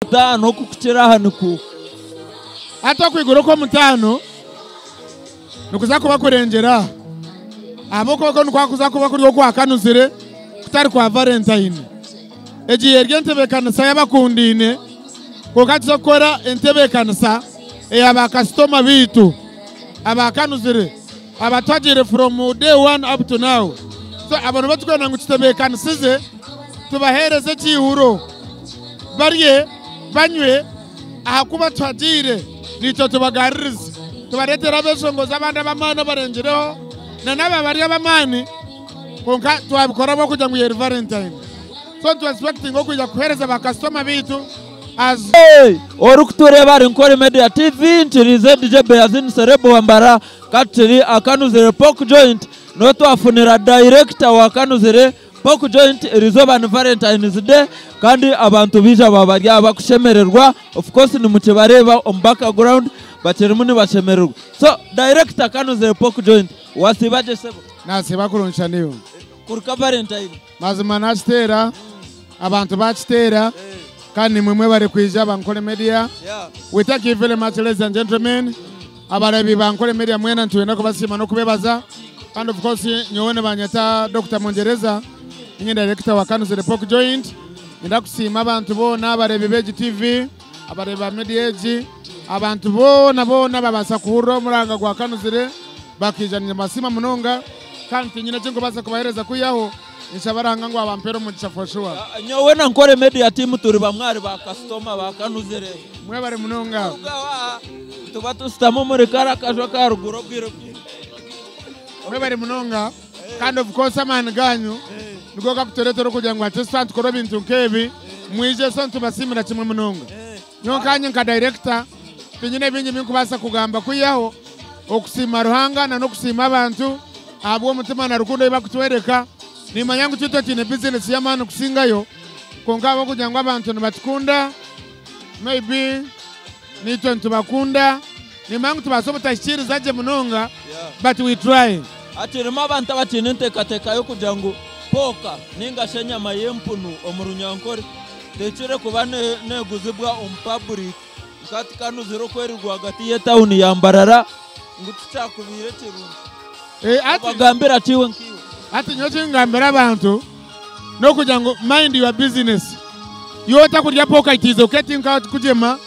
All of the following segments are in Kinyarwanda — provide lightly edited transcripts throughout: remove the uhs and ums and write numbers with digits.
mutano kukutira hanuku hata kwigoro ko mutano nukuza kuba kurengera aboko ko nkwakuza kuba kuri kwa Kanuzire kutari kwa Valentine egiye ryentebekana y'abakundine ko katizokora entebekanisa aba customer bitu aba Kanuzire abatwagire from day one up to now. So abantu batugana ngo kitebekanisize tubahereze cyihuro bariye banywe ahakuba twagire nicyo tubagaririza tubaretera besongo zabanda bamana barengereho na naba bari abamani konka twabikora bo kujya ngo Valentine. So to expecting ngo kujya kuhereza aba customer bitu as orukutureba NKORE MEDIA TV ntirize DJ Beazine serebo wambara katiri Kanuzire pork joint no twafunira director wa Kanuzire pork joint rizoba ni Valentine's Day kandi abantu bija babarya bakushemererwa of course ni mukibareba on background bacherimuni bashemererwa. So director Kanuzire pork joint wasibaje sebo nasiba kuronsha niyo kurka Valentine mazima nastera abantu bachitera kandi mwe bari kwija NKORE Media. We thank you very much, ladies and gentlemen. Abarabi NKORE Media mwena ntwenda kubasima no kubebaza. And of course nyone banyata Dr. Mungereza ni director wa Kanuzire pork joint. Nda kusima abantu bona abarabi Beji TV, abareba Media Age, abantu bona babasa kuhuro muranga gwa Kanuzire bakijana masima munonga kandi nyine cyo basa kubahereza kuyaho nishabaranga ngo abampero mu cyafashwa nyowe na NKORE Media team turi bamwari ba customer ba Kanuzire mwe bari munonga tuba tusitamo muri karakajo ka ruguro bwiro mwe bari munonga kandi of course amani ganyu niko kakutoretero kugira ngo atestant koro bintu nkebi mwije so tubasimira kimwe munonga nyonkanye nka director binyine binyi binkubasa kugamba kuyaho okusima ruhanga na no kusima abantu abo mutima na rukundo ibakutwereka ni manyangu tuto kine business yamana kusingayo konka bo kugira ngo abantu nibatukunda maybe nito ntubakunda ni mangu tubasobo tashiriza je munonga but we try ati rima abantu batine ntekateka yo kugira ngo poka ninga shenya mayempunu omurunyankore tekire kubane neguzibwa public kati Kanuzire kwerirwa hagati ye town yambarara ngutucakubire kirundi abagambira tiwe nkiwe ati nyoche ngambira abantu no kugira ngo mind your business yota kurya poka itize uketinka kujema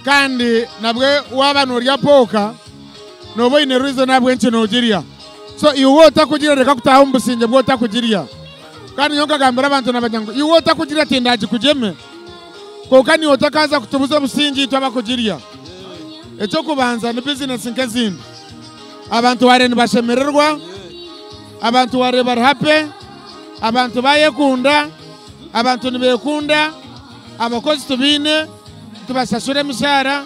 kandi nabwe wabano rya poka no boy ne reason nabwe nche no giria so iwota kugira reka kutaha umbusinge bwota kugiria kandi nyonga gambira abantu nabajango iwota kugira tindaji kujeme ko kani yota kaza kutubuza busingi twaba kugiria echo kubanza ni business nkazindi abantu warene bashemererwa abantu ware bari happy abantu bayekunda abantu nibekunda abakozi tubine tubasashure mishara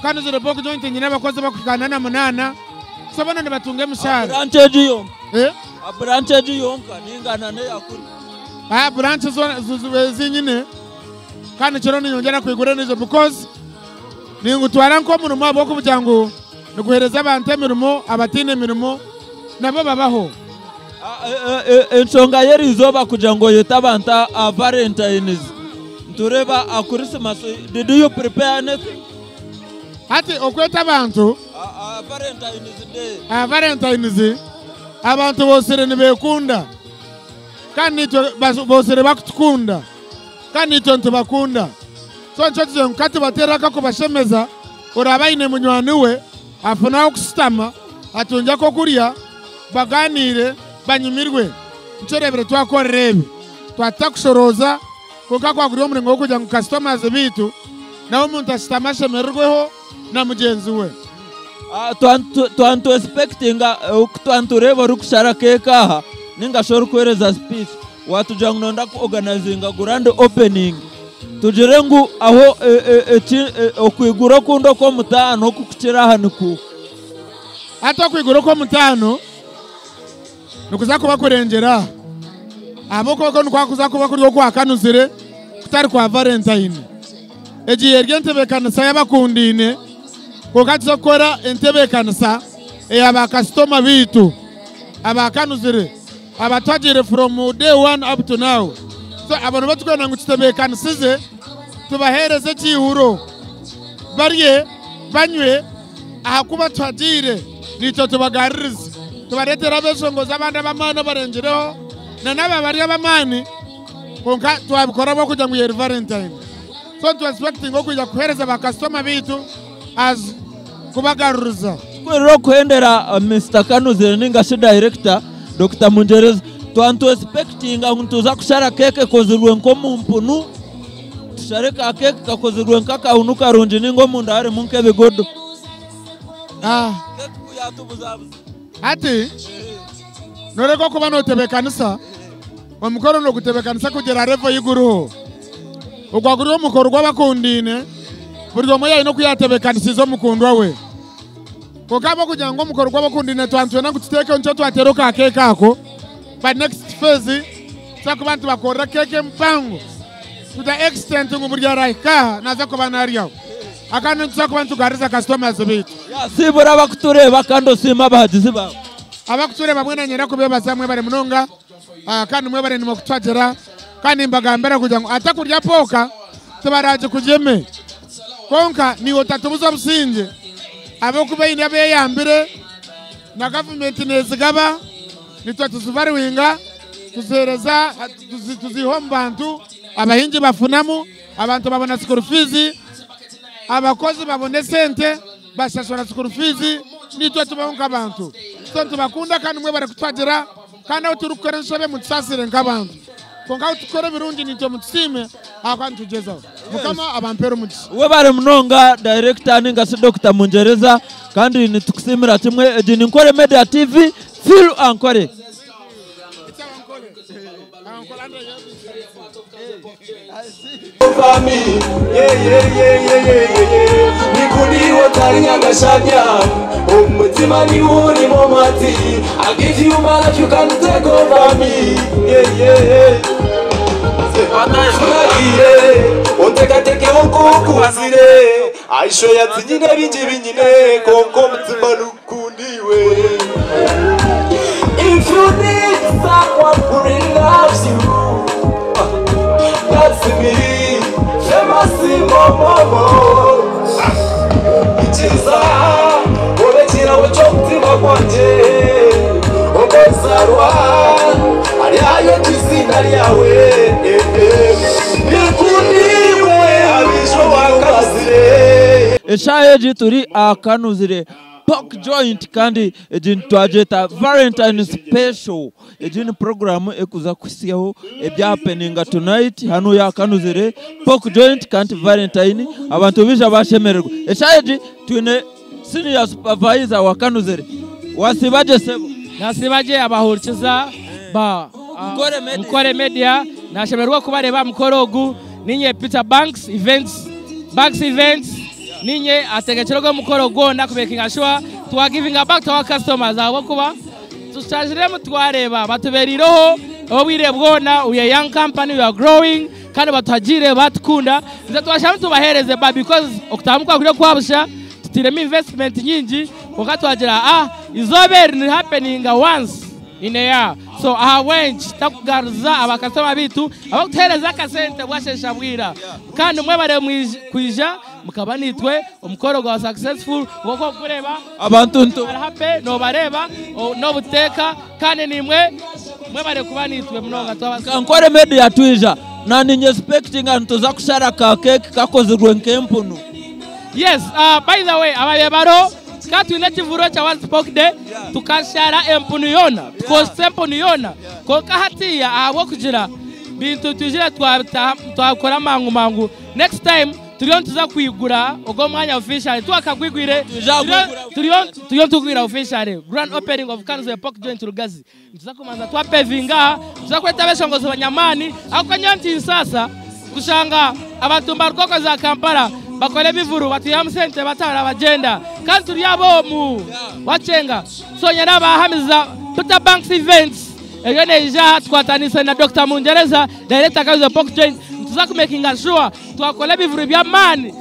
Kanuzire pork joint nyine abakozi bakukana na munana sabana nibatunge mishara branch yo branch yonka ningana ne yakuri branch zinyine kandi cyo nyongera kwigura nizo because ningutwara nko mu rumo bwo kubyango niguhereza abantu emirimo abatine emirimo nabo babaho ensonga yerizoba kugira ngo yetabanta Valentine's ntureba a Christmas. Did you prepare anything? Ati okweta abantu Valentine's Day Valentine's abantu bosere nibekunda kandi bosere bakutukunda kandi ntubakunda so nchotizo nkati batera kako bashemeza urabaine munywani we afuna okusitama atunja ko kuriya baganire banyimirwe ncerebere twakorebe twatakushoroza kuka kwaguriyo murengo wo kujya mu customers bitu nawo umuntu asitama shemererweho na mugenzi we twantu expectinga twantureba rukushara keka ninga shoro kwereza speech watuja ngonda ku organizinga grand opening tujire ngu aho okwigura kundo ko mutano kukutira hanuku hata kwigura ko mutano nukuza kuba kurengera aboko ko nkwakuza kuba kuri kwa Kanuzire kutari kwa Valentine egiye ryentebekana y'abakundine ko katizokora entebekanisa aba customer bitu aba Kanuzire abatwagire from day one up to now. So abantu batugana ngo kitebekanisize tubahereze cyihuro bariye banywe ahakuba twagire nicyo tubagaririza tubaretera besongoza abana b'amana barengereho na naba bari abamani konka twabikora bo kujya ngo yeri Valentine so to expecting ngo kujya kuhereza ba customer bitu as kubagaruriza kwero kuendera Mr. Kanuzire ningashi director Dr. Mungereza twantu expecting ntuza kushara keke kozirwe nko mumpunu tushareka keke kakozirwe nkaka unuka runji ningo mundare munke bigodo keke kuyatubuzabuza ati noreko kuba notebekanisa omukoro no gutebekanisa kugera revo y'iguruho ugwaguriyo mukoro gw'abakundine buryo moya no kuyatebekanisa izo mukundwa we kokabo kugira ngo mukoro gw'abakundine twantwe na gutiteke nco twateruka keke ako by next phase sakubantu bakora keke mpango to the extent ngo burya raika naza ko banariyo akana sakubantu gariza customers bitu sibura bakutureba kando sima bahagizi babo abakutureba mwena nyera kubeba samwe bare munonga kandi mwe bare nimo kutwagera kandi mbagambera kugira ngo atakurya poka tubaraje kujeme konka ni otatubuza businje abo kubayindi abe yambire na government nezigaba nitwa tuzubari winga tuzereza tuzihombantu abahinji bafunamu abantu babona school fees abakozi babone sente bashashora school fees nitwa tubahunga abantu so tubakunda kandi mwe bare kutwagera kandi uturukore nshobe mutsasire nk'abantu konka utukore birungi nitwa mutsime akwantu tugeza mukama abampero muti we bare munonga director ningasi Dr. Mungereza kandi nitukusimira kimwe ejini NKORE Media TV feel Ankole Nikuniwa tarinya gashanya umutima ni uri mu mati I'll give you my life you can take over me Ontekateke onkukuwazire Aisho yatsinyine binjine konko mutima nukundiwe If you need someone who really loves you that's me, famous momo. Ichiza, obekira wechokutima kwanje. Okozarwa, ali ayo kisinda lyawe. Nikuniwe abisho wakazire. Eshayeji turi Kanuzire pork joint kandi ejini twajeta Valentine special ejini program ekuza kusiyaho ebyapeninga tonight hano ya Kanuzire pork joint kandi Valentine abantu bisha bashemererwa eshayeji twine senior supervisor wa Kanuzire wasibaje sebo nasibaje abahurikiza ba NKORE Media nashemererwa kubareba mukorogu ninye Peter Banks events ninye ategekero mukoro gonda kubekinga sure to are giving back to our customers abo kuba tushajire mutwareba batuberiroho abo birebwona we are young company we are growing kandi batagire batukunda nze twashaka tubahereze ba because okutamuka kuri kwabusha tutiremo investment nyingi okatwagira izoberi ni happening once in a year so wench takugaruza abakasoma bitu abakutereza kasente bwashesha bwira kandi mwe bare kwija mukaba nitwe umukoro gwa successful uko kureba abantu nto happy no bareba no buteka kandi nimwe mwe bare kuba nitwe mnonga twabasa NKORE Media twija nani expecting antu za kushara ka cake kakozirwe nkempunu yes by the way abayebaro katu ina chivuro cha one spoke day tukashara empunu yona tukoste empunu yona koka hatiya abo kugira bintu tujira twakora mangu next time turion tuza kwigura ugo mwanya official twakakwigwire turion tugwira official grand opening of Kanuzire pork joint Rugazi tuza kumanza twapevinga tuza kweta beshongozo banyamani akonyonti sasa kushanga abatumba rukoko za Kampala bakole bivuru batuyamsente batara bagenda kandi turi abomu wachenga so nyara bahamiza Peter Banks events egene ija twatanisa na Dr. Mungereza director Kanuzire pork joint tuza kumakinga sure twakole bivuru bya mani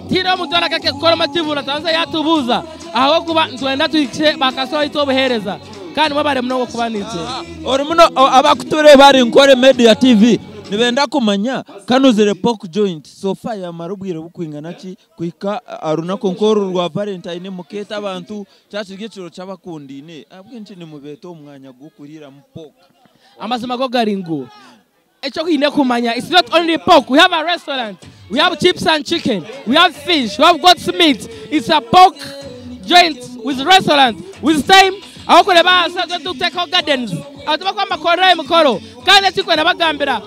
tiro mutwara kake koromativu natanza yatubuza aho kuba ntwenda tuyikse bakaso itobehereza kandi mabare mnogo kubanitse ori muno abakuture bari NKORE Media TV nibenda kumanya Kanuzire pork joint sofa ya marubwire bukwingana ki kwika aruna konkoro rwa Valentine muketa abantu cyashigiciro cy'abakundine abwenshi ni mubeto umwanya gukurira mpoka amazima go garingo echo kine kumanya it's not only pork, we have a restaurant, we have chips and chicken, we have fish, we have goat's meat. It's a pork joint with restaurant with time Ankole baasa to take out gardens atubakwa makora mukoro kandi tikwena bagambira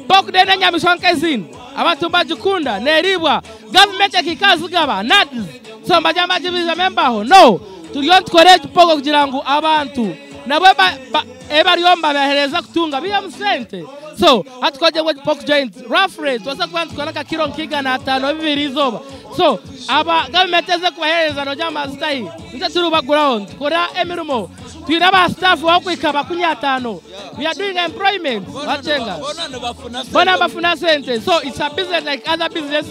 pork dena nyamishonka zin abantu bajukunda neribwa government ekikazigaba nuts so mbajamba jibiza membaho no tuliyo tkoreje pork kugira ngo abantu nabo ebariomba bahereza kutunga biya musente so atkoje we pork joint rough rate wasa kwanza kwanaka kilo nkiga na 5 bibiri zoba so aba government eze kubahereza no jamba style ntaturu background kora emirumo twiraba staff wakwikaba kunyatano we are doing employment wachenga bona bafuna sente so it's a business like other business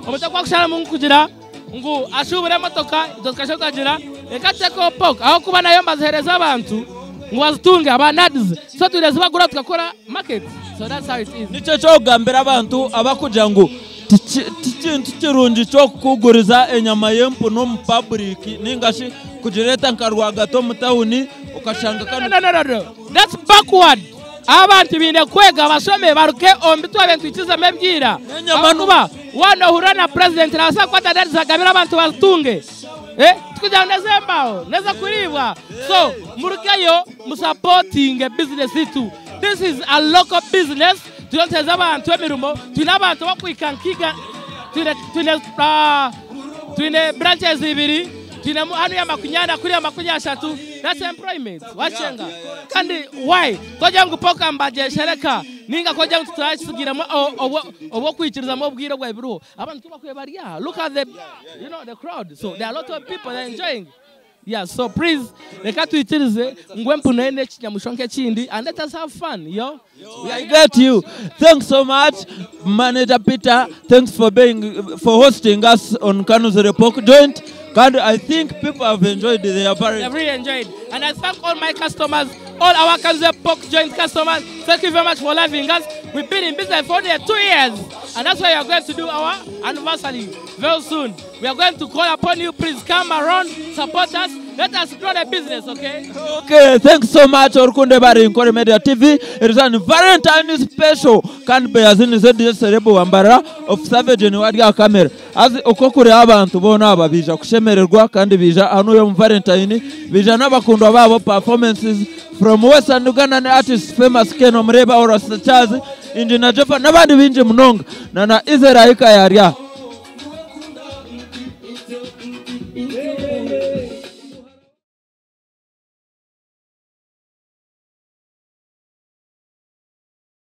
omutakwa kushara mungu kugira ngo ashubure motoka itokashota gira ekateko pork aho kuba nayo mbazihereza abantu ngo azitunge abanadize so tureze bagura tukakora market so that's how it is nico cyo gambira abantu abakuja ngo tikirungi cyo kuguriza enyama yempu no mu public ningashi kujireta nkarwa gato mutawuni ukashanga no that's backward abantu binde kwega abasome baruke ombitwa abantu ikiza mebyira kuba wano hurana president nasa kwata dadi zagabira abantu batunge tukujya nezembao neza kuribwa so murukeyo musupporting a business itu this is a local business tuyonteza abantu emirumo tunabantu bakwikankiga tune branches ibiri tuna hanu ya makunyana kuri ya makunyashatu that's employment wachenga kandi why koja ngupoka mbaje shereka ninga koja tutashigiramo obo kwikiriza mo bwiro bwa ibiro abantu tubakwe bariya look at the the crowd so there are a lot of people that are enjoying. Yeah, so please, reka tuitirize ngwempu nene kinyamushonke chindi and let us have fun, yo. I get you. Thanks so much, Manager Peter. Thanks for hosting us on Kanuzire pork joint. And I think people have enjoyed it. They have really enjoyed. And I thank all my customers, all our Kanuzire pork joint customers. Thank you very much for loving us. We've been in business for only 2 years. And that's why we are going to do our anniversary very soon. We are going to call upon you. Please come around, support us. Let us grow the business, okay? Okay, thanks so much. Orkunde bari NKORE Media TV. It is a Valentine special. Can Beazine Zigyenzire Wambara of Savage and Wadia Camera. As okokure abantu bona ababija kushemererwa kandi bija anu yo Valentine bija nabakundwa babo performances from Western Uganda artists famous Keno Mreba or Sachazi Injina Jefa nabandi binje munonga na Izera ika yaria